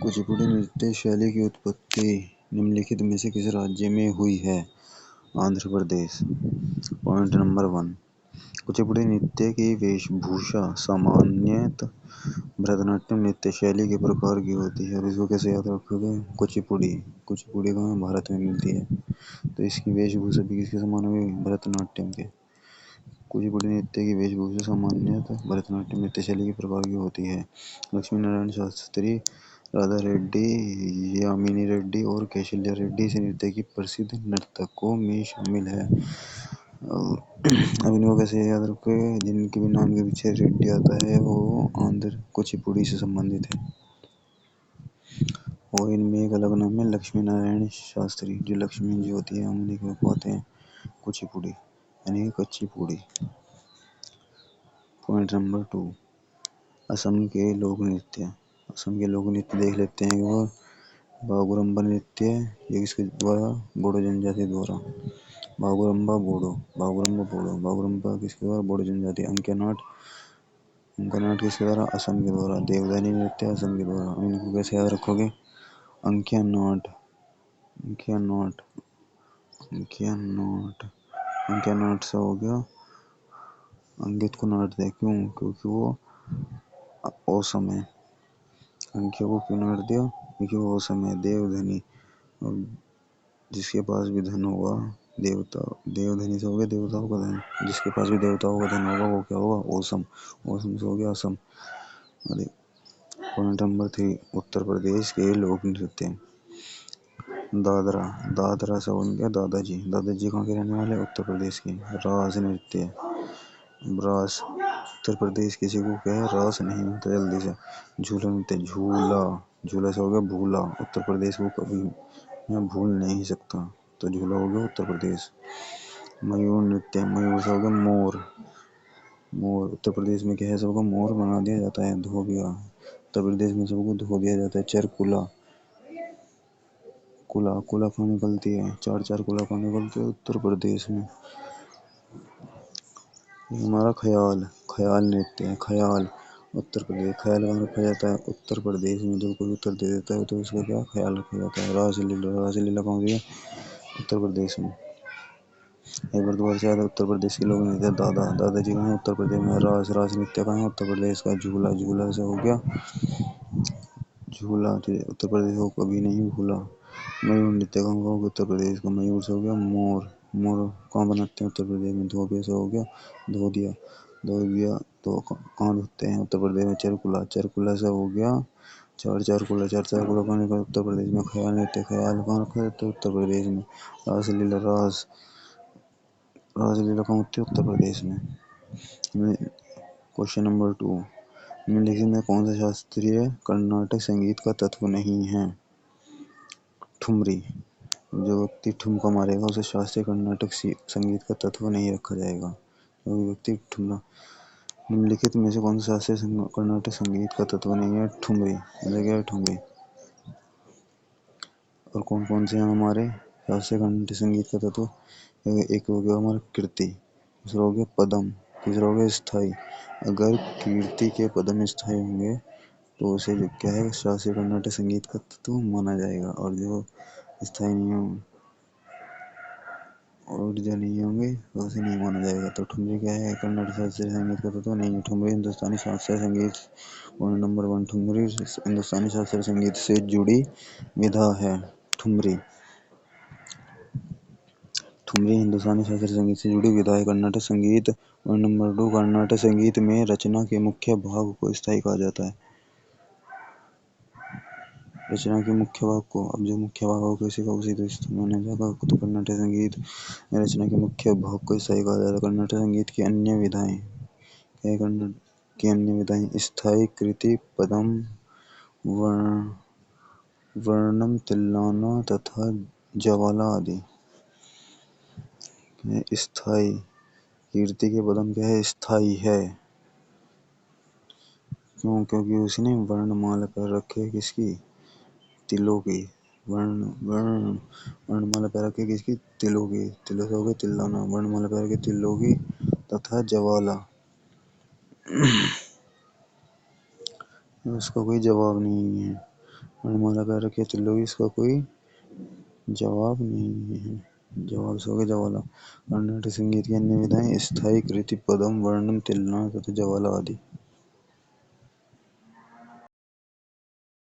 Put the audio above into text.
कुचिपुड़ी नृत्य शैली की उत्पत्ति निम्नलिखित में से किस राज्य में हुई है? आंध्र प्रदेश। पॉइंट नंबर 1, कुचिपुड़ी नृत्य की वेशभूषा सामान्यतः भरतनाट्यम नृत्य शैली के प्रकार की होती है। और इसको कैसे याद रखोगे? कुचिपुड़ी कहाँ भारत में मिलती है, तो इसकी वेशभूषा भी किसके समान होगी? भरतनाट्यम के। कुचिपुड़ी नृत्य की वेशभूषा सामान्यतः भरतनाट्यम नृत्य शैली के प्रकार की होती है। लक्ष्मी नारायण शास्त्री, राधा रेड्डी, यामिनी रेड्डी और कौशल्या रेड्डी इस नृत्य की प्रसिद्ध नर्तकों में शामिल है। अब इनको कैसे याद रखोगे? जिनके भी नाम के पीछे रेड्डी आता है वो आंध्र कुचिपुड़ी से संबंधित है। और इनमें एक अलग नाम है लक्ष्मी नारायण शास्त्री, जो लक्ष्मी जी होती है हम उन्हीं को कहते हैं कुचिपुड़ी यानी कच्ची पूड़ी। पॉइंट नंबर 2, असम के लोक नृत्य। असम के लोक नृत्य देख लेते हैं। वो बागुरुम्बा नृत्य, ये किसके द्वारा? बोडो जनजाति द्वारा। बागुरुम्बा किसके द्वारा? बोडो जनजाति। अंकिया नाट किसके द्वारा? असम के द्वारा। देवदानी नृत्य असम के द्वारा। इनको कैसे याद रखोगे? अंकिया नाट से हो गया अंकित को नाट दिया। क्यों? क्योंकि वो औसम है। अंकिया को क्यों नाट दिया? क्योंकि वो औसम है। देवधनी, और जिसके पास भी धन होगा, देवधनी से हो गया देवताओं का धन। जिसके पास भी देवताओं का धन होगा वो क्या होगा? औसम से हो गया असम। पॉइंट नंबर 3, उत्तर प्रदेश के लोक नृत्य। दादरा से बन गया दादाजी कहाँ के रहने वाले? उत्तर प्रदेश के। रास नृत्य, ब्रास उत्तर प्रदेश किसी को क्या है? रास नहीं होता जल्दी से। झूला नृत्य, झूला से हो गया भूला। उत्तर प्रदेश को कभी मैं भूल नहीं सकता, तो झूला हो गया उत्तर प्रदेश। मयूर नृत्य, मयूर से हो गया मोर। उत्तर प्रदेश में क्या है? सबको मोर बना दिया जाता है, धोबिया। उत्तर प्रदेश में सबको धो दिया जाता है। चरकुला, कुला कहाँ निकलती है? चार कुला कहाँ निकलती है? उत्तर प्रदेश में। हमारा ख्याल नृत्य है। ख्याल उत्तर प्रदेश। ख्याल कहाँ रखा जाता है? उत्तर प्रदेश में। जब कोई उत्तर दे देता है तो उसका क्या ख्याल रखा जाता है? रासलीला कहाँ होती है? उत्तर प्रदेश में। एक बार दोबारा से याद है, उत्तर प्रदेश के लोग नृत्य दादाजी कहाँ है? उत्तर प्रदेश में। रास नृत्य कहाँ है? उत्तर प्रदेश का। झूला से हो गया झूला, उत्तर प्रदेश को कभी नहीं भूला। मयूर नृत्य कहाँ होगा? उत्तर प्रदेश का। मयूर से हो गया मोर कहाँ बनाते हैं? उत्तर प्रदेश में। धोबिया से हो गया धोबिया तो कहाँ धोते हैं? उत्तर प्रदेश में। चरकुला से हो गया चार कुला कहाँ निकला? उत्तर प्रदेश में। ख्याल नृत्य कहाँ रखा जाता है? उत्तर प्रदेश में। रासलीला कहाँ होती है? उत्तर प्रदेश में। क्वेश्चन नंबर 2, निम्नलिखित में कौन सा शास्त्रीय कर्नाटक संगीत का तत्व नहीं है? ठुमरी। जो व्यक्ति ठुमका मारेगा उसे शास्त्रीय कर्नाटक संगीत का तत्व नहीं रखा जाएगा। जो व्यक्ति ठुमका, निम्नलिखित में से कौन सा शास्त्रीय कर्नाटक संगीत का तत्व नहीं है? ठुमरी। और कौन कौन से हैं हमारे शास्त्रीय कर्नाटक संगीत का तत्व? एक हो गया हमारा कीर्ति, दूसरा हो गया पदम, तीसरा हो गया स्थाई। अगर कीर्ति के पदम स्थाई होंगे तो उसे जो क्या है? शास्त्रीय कर्नाटक संगीत का तत्व माना जाएगा। और जो स्थाई नहीं होंगे तो उसे नहीं माना जाएगा। तो ठुमरी क्या है? कर्नाटक शास्त्रीय संगीत का तत्व नहीं है। ठुमरी हिंदुस्तानी शास्त्रीय संगीत। पॉइंट नंबर 1, ठुमरी हिंदुस्तानी शास्त्रीय संगीत से जुड़ी विधा है। ठुमरी हिंदुस्तानी शास्त्रीय संगीत से जुड़ी विधा है। कर्नाटक संगीत। पॉइंट नंबर 2, कर्नाटक संगीत में रचना के मुख्य भाग को स्थाई कहा जाता है। रचना के मुख्य भाग को, अब जो मुख्य भाग हो किसी का उसी तो माना जाएगा। तो कर्नाटक संगीत में रचना के मुख्य भाग को स्थाई कहा जाता है। कर्नाटक संगीत की अन्य विधाएं स्थाई, कृति, पदम, वर्णम, तिल्लाना तथा ज्वाला आदि। स्थाई, कीर्ति के पदम क्या है? स्थाई है। क्यों? क्योंकि उसने वर्णमाला पर रखे किसकी? तिलों की। वर्णमाला पैर रखे किसकी? तिलों की। तिलों से हो गए तिल्लाना। वर्णमाला पैर के तिलों की तथा ज्वाला। उसका कोई जवाब नहीं है। वर्णमाला कह रखी है तिल्लों की, इसका कोई जवाब नहीं है। जवाब से हो गया जवाला। कर्नाटक संगीत की अन्य विधाएं स्थाई कृति, पदम, वर्णम, तिल्लना तथा जवाला आदि।